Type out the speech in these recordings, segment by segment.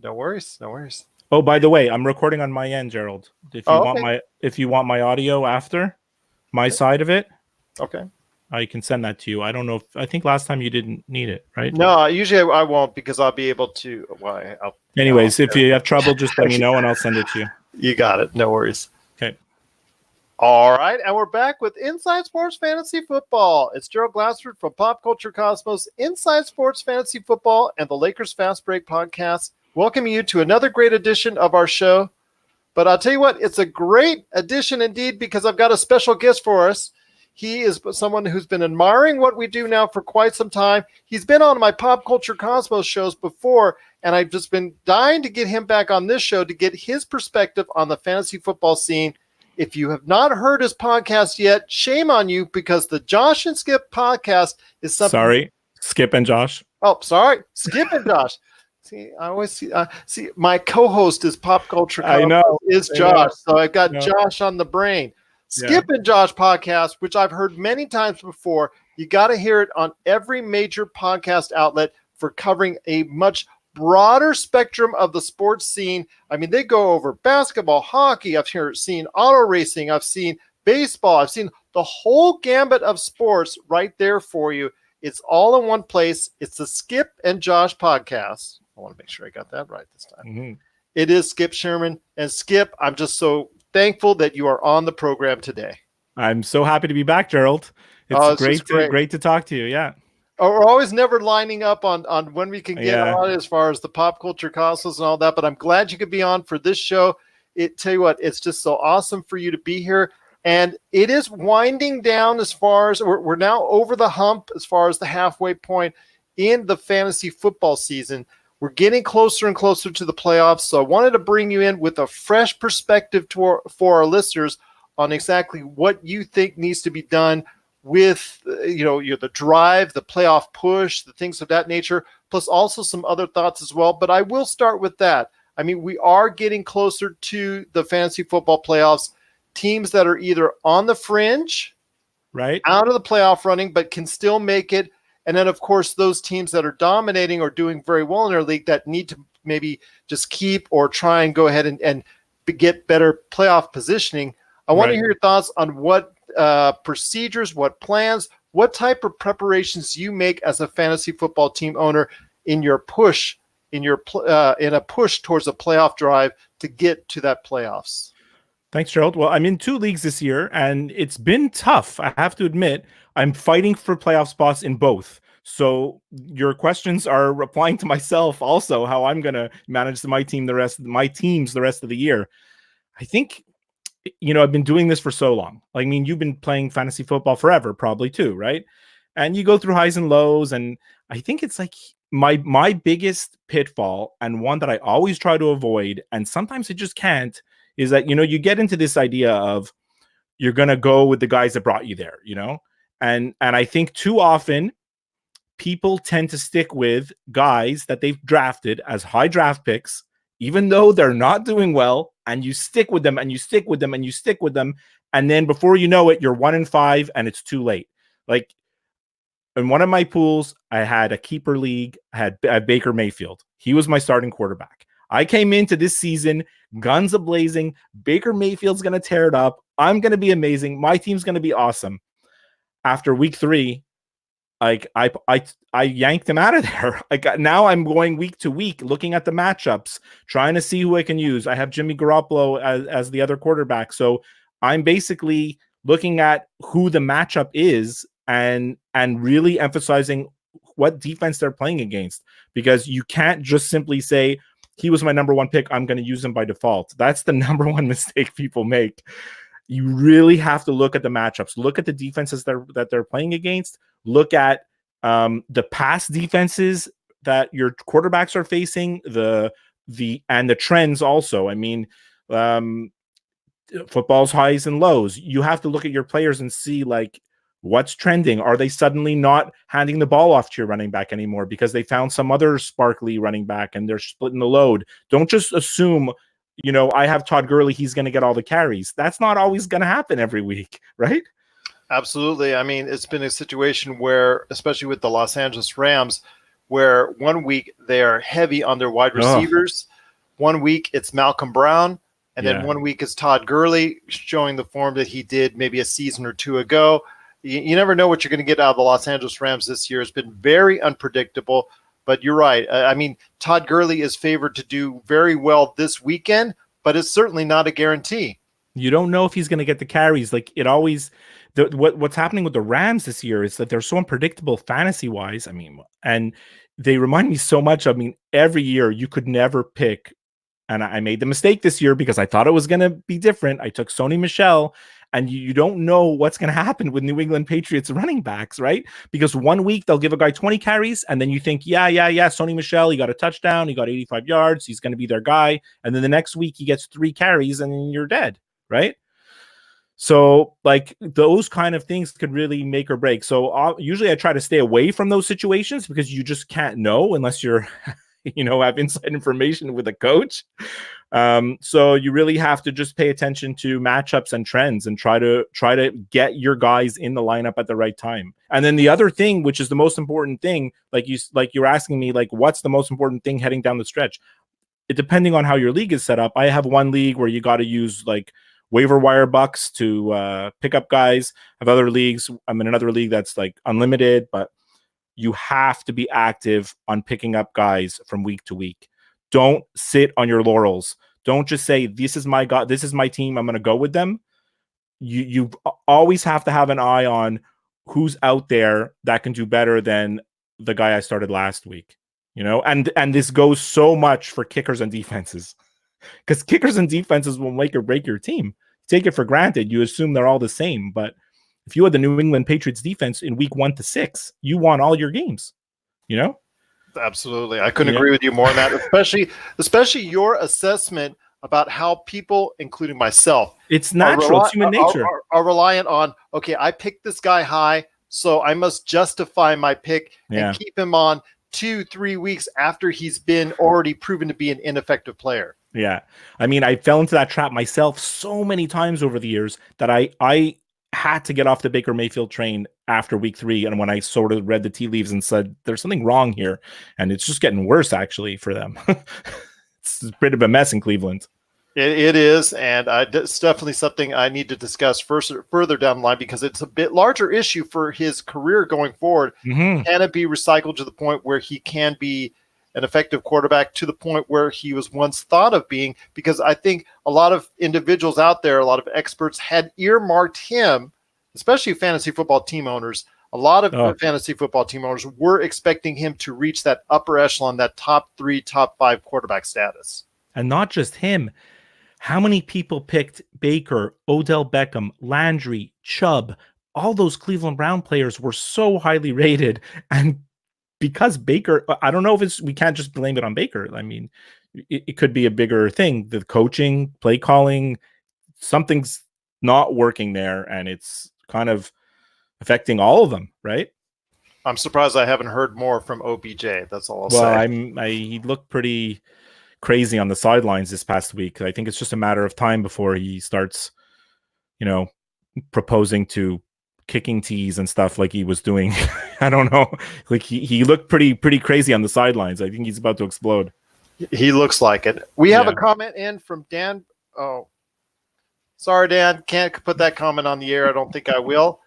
No worries. No worries. Oh, by the way, I'm recording on my end, Gerald. If you want Okay. my audio after my side of it, Okay. I can send that to you. I don't know I think last time you didn't need it, right? No, usually I won't because I'll be able to. Well, Anyways, if you have trouble, just let me know and I'll send it to you. You got it. No worries. Okay. All right, and we're back with Inside Sports Fantasy Football. It's Gerald Glassford from Pop Culture Cosmos, Inside Sports Fantasy Football, and the Lakers Fast Break podcast. Welcoming you to another great edition of our show. But I'll tell you what, it's a great edition indeed because I've got a special guest for us. He is someone who's been admiring what we do now for quite some time. He's been on my Pop Culture Cosmos shows before, and I've just been dying to get him back on this show to get his perspective on the fantasy football scene. If you have not heard his podcast yet, shame on you because the Josh and Skip podcast is something. Sorry, Skip and Josh. Oh, sorry, Skip and Josh. See, I always see my co-host is Pop Culture Cosmos, I know is Josh, so I've got Josh on the brain. Skip and Josh podcast, which I've heard many times before. You got to hear it on every major podcast outlet for covering a much broader spectrum of the sports scene. I mean, they go over basketball, hockey. I've seen auto racing. I've seen baseball. I've seen the whole gambit of sports right there for you. It's all in one place. It's the Skip and Josh podcast. I want to make sure I got that right this time. Mm-hmm. It is Skip Sherman. And Skip, I'm just so thankful that you are on the program today. I'm so happy to be back, Gerald. It's great to talk to you. Yeah. We're always never lining up on when we can get on as far as the Pop Culture Cosmos and all that, but I'm glad you could be on for this show. Tell you what, it's just so awesome for you to be here. And it is winding down as far as we're now over the hump as far as the halfway point in the fantasy football season. We're getting closer and closer to the playoffs. So I wanted to bring you in with a fresh perspective for our listeners on exactly what you think needs to be done with the drive, the playoff push, the things of that nature, plus also some other thoughts as well. But I will start with that. I mean, we are getting closer to the fantasy football playoffs. Teams that are either on the fringe, right, out of the playoff running, but can still make it. And then, of course, those teams that are dominating or doing very well in their league that need to maybe just keep or try and go ahead and get better playoff positioning. I want to hear your thoughts on what procedures, what plans, what type of preparations you make as a fantasy football team owner in your push, in a push towards a playoff drive to get to that playoffs. Thanks, Gerald. Well, I'm in 2 leagues this year, and it's been tough. I have to admit, I'm fighting for playoff spots in both. So your questions are applying to myself also, how I'm going to manage my teams the rest of the year. I think, I've been doing this for so long. I mean, you've been playing fantasy football forever, probably too, right? And you go through highs and lows, and I think it's like my biggest pitfall, and one that I always try to avoid, and sometimes I just can't, is that, you get into this idea of you're going to go with the guys that brought you there, and I think too often people tend to stick with guys that they've drafted as high draft picks, even though they're not doing well, and you stick with them and you stick with them and you stick with them. And then before you know it, you're 1-5 and it's too late. Like in one of my pools, I had a keeper league, I had Baker Mayfield. He was my starting quarterback. I came into this season, guns a-blazing. Baker Mayfield's going to tear it up. I'm going to be amazing. My team's going to be awesome. After week 3, like I yanked him out of there. Now I'm going week to week, looking at the matchups, trying to see who I can use. I have Jimmy Garoppolo as the other quarterback. So I'm basically looking at who the matchup is and really emphasizing what defense they're playing against, because you can't just simply say, he was my number 1 pick, I'm going to use him by default. That's the number 1 mistake people make. You really have to look at the matchups, look at the defenses that they're playing against, look at the past defenses that your quarterbacks are facing, the trends also. I mean, football's highs and lows. You have to look at your players and see, like, what's trending. Are they suddenly not handing the ball off to your running back anymore because they found some other sparkly running back and they're splitting the load? Don't just assume, I have Todd Gurley, he's going to get all the carries. That's not always going to happen every week, right? Absolutely. I mean, it's been a situation where, especially with the Los Angeles Rams, where one week they are heavy on their wide receivers. 1 week it's Malcolm Brown, and then Yeah. 1 week it's Todd Gurley showing the form that he did maybe a season or two ago. You never know what you're going to get out of the Los Angeles Rams this year. It's been very unpredictable, but you're right. I mean, Todd Gurley is favored to do very well this weekend, but it's certainly not a guarantee. You don't know if he's going to get the carries. Like it always, what's happening with the Rams this year is that they're so unpredictable fantasy wise. I mean, and they remind me so much. I mean, every year you could never pick. And I made the mistake this year because I thought it was going to be different. I took Sony Michel, and you don't know what's going to happen with New England Patriots running backs, right? Because 1 week they'll give a guy 20 carries, and then you think, yeah, Sony Michel, he got a touchdown, he got 85 yards, he's going to be their guy. And then the next week he gets 3 carries, and you're dead, right? So like those kind of things could really make or break. So usually I try to stay away from those situations because you just can't know unless you're have inside information with a coach. So you really have to just pay attention to matchups and trends and try to get your guys in the lineup at the right time. And then the other thing, which is the most important thing, like you're asking me, like, what's the most important thing heading down the stretch? Depending on how your league is set up, I have one league where you got to use like waiver wire bucks to pick up guys. I have other leagues. I'm in another league that's like unlimited, but you have to be active on picking up guys from week to week. Don't sit on your laurels. Don't just say, this is my guy, this is my team, I'm going to go with them. You always have to have an eye on who's out there that can do better than the guy I started last week. And this goes so much for kickers and defenses, because kickers and defenses will make or break your team. Take it for granted. You assume they're all the same, but if you had the New England Patriots defense in week 1 to 6, you won all your games, Absolutely. I couldn't agree with you more on that, especially your assessment about how people, including myself, it's natural, it's human nature, are reliant on, okay, I picked this guy high, so I must justify my pick and keep him on 2-3 weeks after he's been already proven to be an ineffective player. Yeah. I mean, I fell into that trap myself so many times over the years that I had to get off the Baker Mayfield train after week 3. And when I sort of read the tea leaves and said, there's something wrong here, and it's just getting worse actually for them. It's a bit of a mess in Cleveland. It is, and it's definitely something I need to discuss further down the line, because it's a bit larger issue for his career going forward. Mm-hmm. Can it be recycled to the point where he can be an effective quarterback to the point where he was once thought of being? Because I think a lot of individuals out there, a lot of experts had earmarked him, especially fantasy football team owners. A lot of fantasy football team owners were expecting him to reach that upper echelon, that top 3, top 5 quarterback status. And not just him. How many people picked Baker, Odell Beckham, Landry, Chubb? All those Cleveland Brown players were so highly rated. And because Baker, I don't know if we can't just blame it on Baker. I mean, it could be a bigger thing. The coaching, play calling, something's not working there, and it's kind of affecting all of them, right? I'm surprised I haven't heard more from OBJ. That's all I'll say. Well, he looked pretty crazy on the sidelines this past week. I think it's just a matter of time before he starts, proposing to kicking tees and stuff like he was doing. I don't know. Like he looked pretty crazy on the sidelines. I think he's about to explode. He looks like it. We have a comment in from Dan. Oh, sorry, Dan. Can't put that comment on the air. I don't think I will.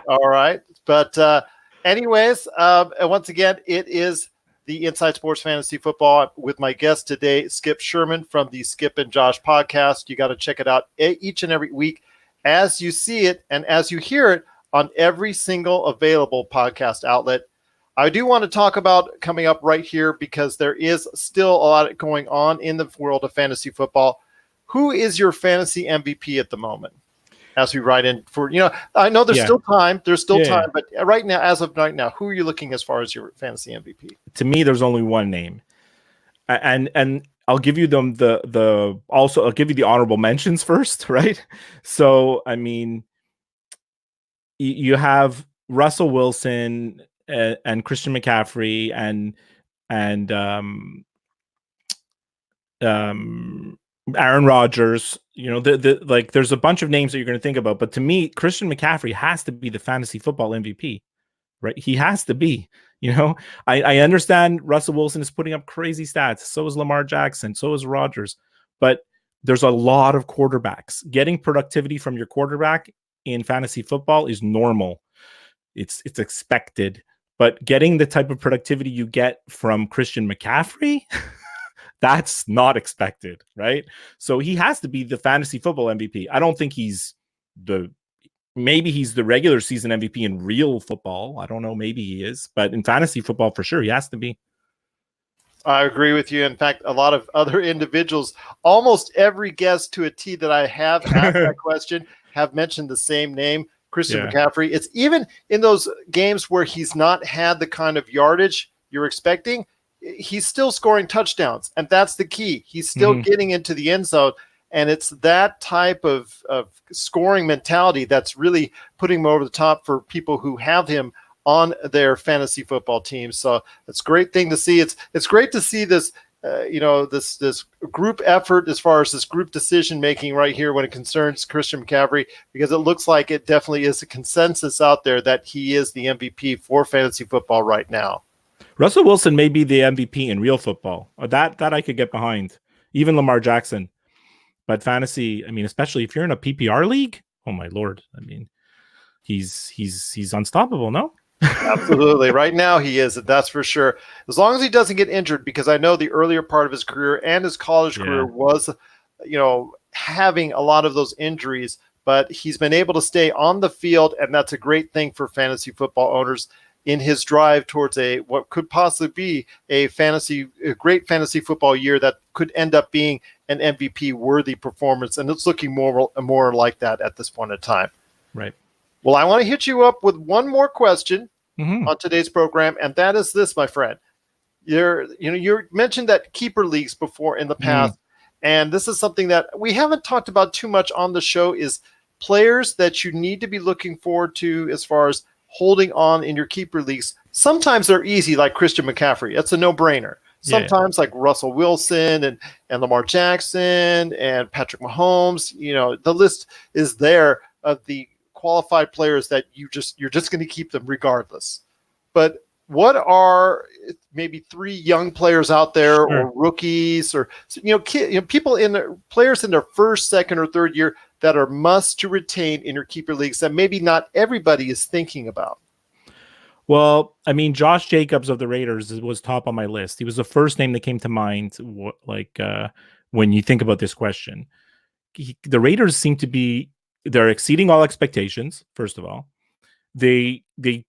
All right. But anyways, once again, it is the Inside Sports Fantasy Football with my guest today, Skip Sherman from the Skip and Josh podcast. You got to check it out each and every week as you see it and as you hear it on every single available podcast outlet. I do want to talk about coming up right here, because there is still a lot going on in the world of fantasy football. Who is your fantasy MVP at the moment? As we write in for, I know there's still time. There's still time. But right now, as of right now, who are you looking as far as your fantasy MVP? To me, there's only one name. And I'll give you I'll give you the honorable mentions first, right? So, I mean, you have Russell Wilson and Christian McCaffrey and Aaron Rodgers. There's a bunch of names that you're going to think about, but to me, Christian McCaffrey has to be the fantasy football MVP. right? He has to be. I understand Russell Wilson is putting up crazy stats. So is Lamar Jackson. So is Rodgers. But there's a lot of quarterbacks. Getting productivity from your quarterback in fantasy football is normal. It's expected. But getting the type of productivity you get from Christian McCaffrey, that's not expected, right? So he has to be the fantasy football MVP. I don't think maybe he's the regular season MVP in real football. I don't know. Maybe he is. But in fantasy football, for sure, he has to be. I agree with you. In fact, a lot of other individuals, almost every guest to a T that I have asked that question have mentioned the same name, Christian McCaffrey. It's even in those games where he's not had the kind of yardage you're expecting, he's still scoring touchdowns. And that's the key. He's still getting into the end zone. And it's that type of scoring mentality that's really putting him over the top for people who have him on their fantasy football team. So it's a great thing to see. It's great to see this, this group effort as far as this group decision making right here when it concerns Christian McCaffrey, because it looks like it definitely is a consensus out there that he is the MVP for fantasy football right now. Russell Wilson may be the MVP in real football. That I could get behind. Even Lamar Jackson. But fantasy, I mean, especially if you're in a PPR league, oh my Lord. I mean, he's unstoppable, no? Absolutely. Right now he is, that's for sure. As long as he doesn't get injured, because I know the earlier part of his career and his college career was, having a lot of those injuries, but he's been able to stay on the field, and that's a great thing for fantasy football owners in his drive towards what could possibly be a great fantasy football year that could end up being an MVP worthy performance. And it's looking more like that at this point in time. Right. Well, I want to hit you up with one more question on today's program, and that is this, my friend. You mentioned that keeper leagues before in the past, and this is something that we haven't talked about too much on the show, is players that you need to be looking forward to as far as holding on in your keeper leagues. Sometimes they're easy, like Christian McCaffrey. That's a no-brainer. Sometimes like Russell Wilson and Lamar Jackson and Patrick Mahomes, the list is there of the qualified players that you're just going to keep them regardless. But what are maybe 3 young players out there, or rookies, or people players in their first, second, or third year that are must to retain in your keeper leagues that maybe not everybody is thinking about? Well, I mean, Josh Jacobs of the Raiders was top on my list. He was the first name that came to mind, when you think about this question. The Raiders seem to be, they're exceeding all expectations, first of all. They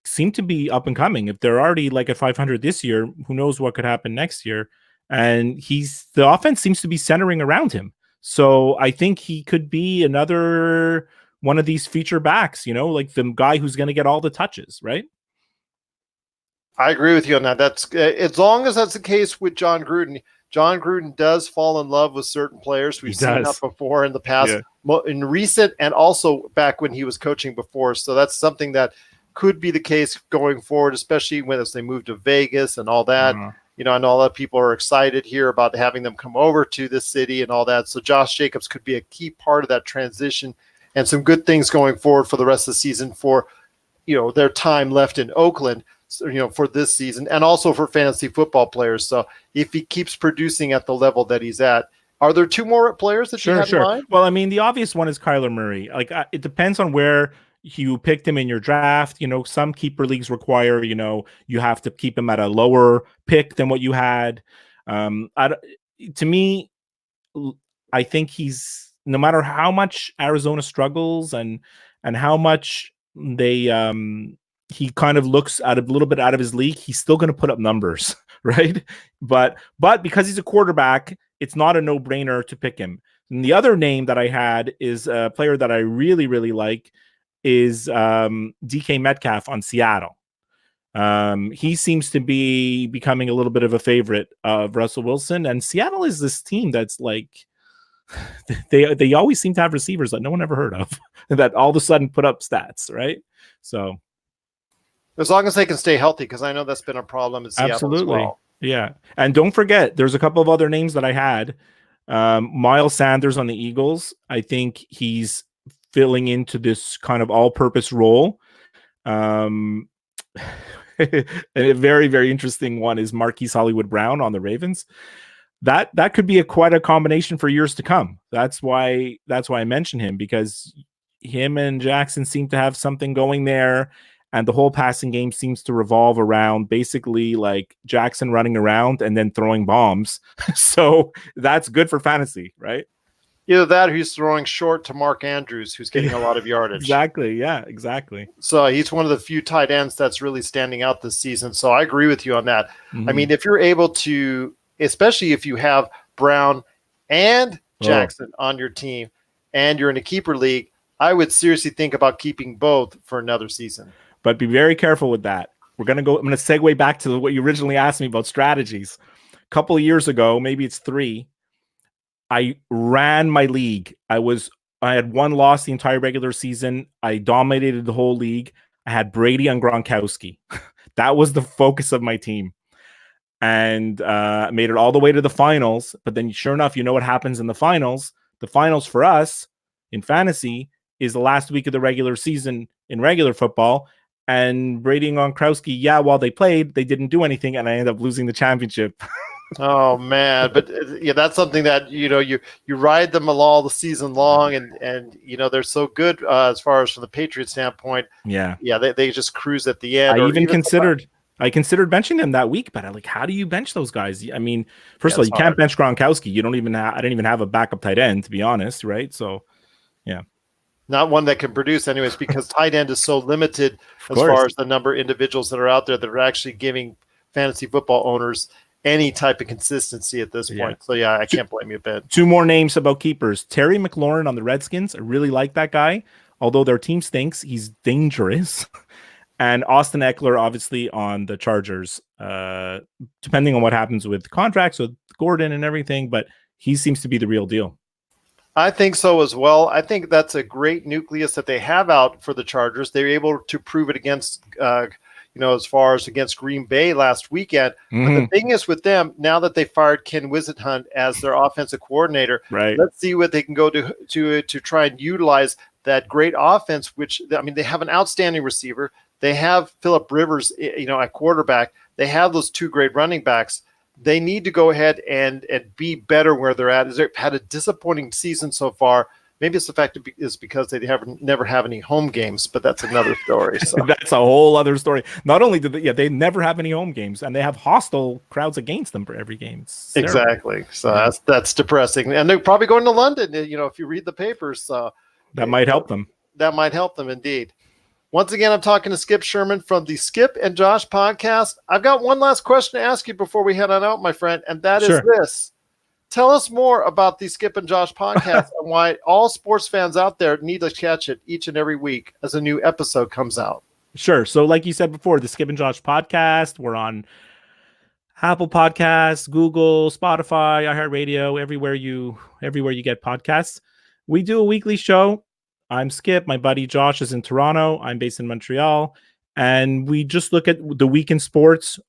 seem to be up and coming. If they're already like at 500 this year, who knows what could happen next year? And the offense seems to be centering around him. So I think he could be another one of these feature backs, like the guy who's going to get all the touches, right? I agree with you on that. That's as long as that's the case with John Gruden. John Gruden does fall in love with certain players. We've seen that before in the past, in recent, and also back when he was coaching before. So that's something that could be the case going forward, especially as they move to Vegas and all that. I know a lot of people are excited here about having them come over to this city and all that. So Josh Jacobs could be a key part of that transition, and some good things going forward for the rest of the season for, their time left in Oakland. So, for this season, and also for fantasy football players. So if he keeps producing at the level that he's at, are there 2 more players that you have in mind? Well, I mean, the obvious one is Kyler Murray. Like, it depends on where you picked him in your draft. Some keeper leagues require, you have to keep him at a lower pick than what you had. To me, I think he's, no matter how much Arizona struggles and how much he kind of looks a little bit out of his league, he's still going to put up numbers, right? But because he's a quarterback, it's not a no-brainer to pick him. And the other name that I had is a player that I really, really like is DK Metcalf on Seattle. He seems to be becoming a little bit of a favorite of Russell Wilson, and Seattle is this team that's like, they always seem to have receivers that no one ever heard of that all of a sudden put up stats, right? So as long as they can stay healthy, because I know that's been a problem in Seattle as well. Yeah. And don't forget, there's a couple of other names that I had. Miles Sanders on the Eagles. I think he's filling into this kind of all-purpose role. a very, very interesting one is Marquise Hollywood Brown on the Ravens. That could be quite a combination for years to come. That's why I mention him, because him and Jackson seem to have something going there, and the whole passing game seems to revolve around basically like Jackson running around and then throwing bombs. So that's good for fantasy, right? Either that or he's throwing short to Mark Andrews, who's getting a lot of yardage. Exactly. Yeah, exactly. So he's one of the few tight ends that's really standing out this season. So I agree with you on that. I mean, if you're able to, especially if you have Brown and Jackson on your team and you're in a keeper league, I would seriously think about keeping both for another season. But be very careful with that. I'm going to segue back to what you originally asked me about strategies. A couple of years ago, maybe it's 3, I ran my league. I had one loss the entire regular season. I dominated the whole league. I had Brady and Gronkowski. That was the focus of my team. And made it all the way to the finals. But then sure enough, you know what happens in the finals? The finals for us in fantasy is the last week of the regular season in regular football. And Brady and Gronkowski, while they played, they didn't do anything. And I ended up losing the championship. Oh man, but yeah, that's something that you ride them all the season long, and they're so good as far as from the Patriots standpoint. Yeah, they just cruise at the end. I considered benching them that week, but how do you bench those guys? I mean, first of all, you can't bench Gronkowski. You don't even I didn't even have a backup tight end, to be honest, right? So, yeah. Not one that can produce anyways, because tight end is so limited as far as the number of individuals that are out there that are actually giving fantasy football owners any type of consistency at this point. So I can't blame you, Ben. 2 more names about keepers. Terry McLaurin on the Redskins. I really like that guy. Although their team stinks, he's dangerous. And Austin Eckler, obviously, on the Chargers. Depending on what happens with contracts with Gordon and everything, but he seems to be the real deal. I think so as well. I think that's a great nucleus that they have out for the Chargers. They're able to prove it against as far as against Green Bay last weekend. But the thing is with them, now that they fired Ken Whisenhunt as their offensive coordinator, right? Let's see what they can go to try and utilize that great offense, which, I mean, they have an outstanding receiver. They have Phillip Rivers, at quarterback. They have those 2 great running backs. They need to go ahead and be better where they're at. They've had a disappointing season so far. Maybe it's the fact is because they never have any home games, but that's another story. So. That's a whole other story. Not only do they never have any home games, and they have hostile crowds against them for every game. Exactly. So that's depressing. And they're probably going to London, if you read the papers. So that might help them. That might help them indeed. Once again, I'm talking to Skip Sherman from the Skip and Josh podcast. I've got one last question to ask you before we head on out, my friend, and that is this. Tell us more about the Skip and Josh podcast and why all sports fans out there need to catch it each and every week as a new episode comes out. Sure. So like you said before, the Skip and Josh podcast, we're on Apple Podcasts, Google, Spotify, iHeartRadio, everywhere you get podcasts. We do a weekly show. I'm Skip. My buddy Josh is in Toronto. I'm based in Montreal. And we just look at the week in sports,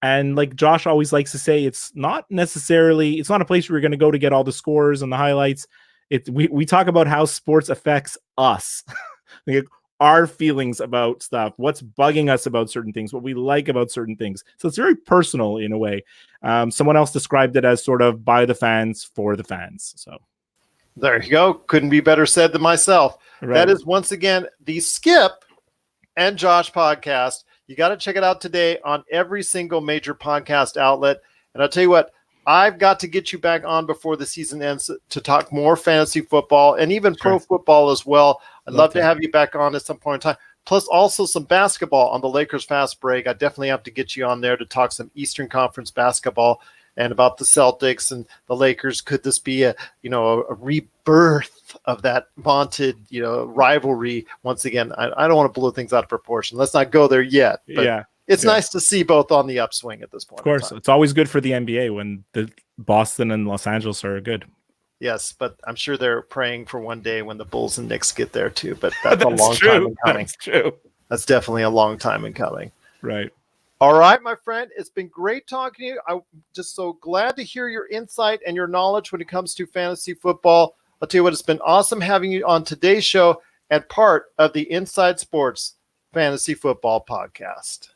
and like Josh always likes to say, it's not a place where you're going to go to get all the scores and the highlights. We talk about how sports affects us, like our feelings about stuff, what's bugging us about certain things, what we like about certain things. So it's very personal in a way. Someone else described it as sort of by the fans for the fans. So there you go. Couldn't be better said than myself. Right. That is once again the Skip and Josh podcast. You got to check it out today on every single major podcast outlet. And I'll tell you what, I've got to get you back on before the season ends to talk more fantasy football and even pro football as well. I'd love to have you back on at some point in time. Plus also some basketball on the Lakers Fast Break. I definitely have to get you on there to talk some Eastern Conference basketball and about the Celtics and the Lakers. Could this be a rebirth of that vaunted, rivalry once again? I don't want to blow things out of proportion. Let's not go there yet. But it's nice to see both on the upswing at this point. Of course, it's always good for the NBA when the Boston and Los Angeles are good. Yes, but I'm sure they're praying for one day when the Bulls and Knicks get there too. But that's a long time in coming. That's true. That's definitely a long time in coming. Right. All right, my friend, it's been great talking to you. I'm just so glad to hear your insight and your knowledge when it comes to fantasy football. I'll tell you what, it's been awesome having you on today's show and part of the Inside Sports Fantasy Football Podcast.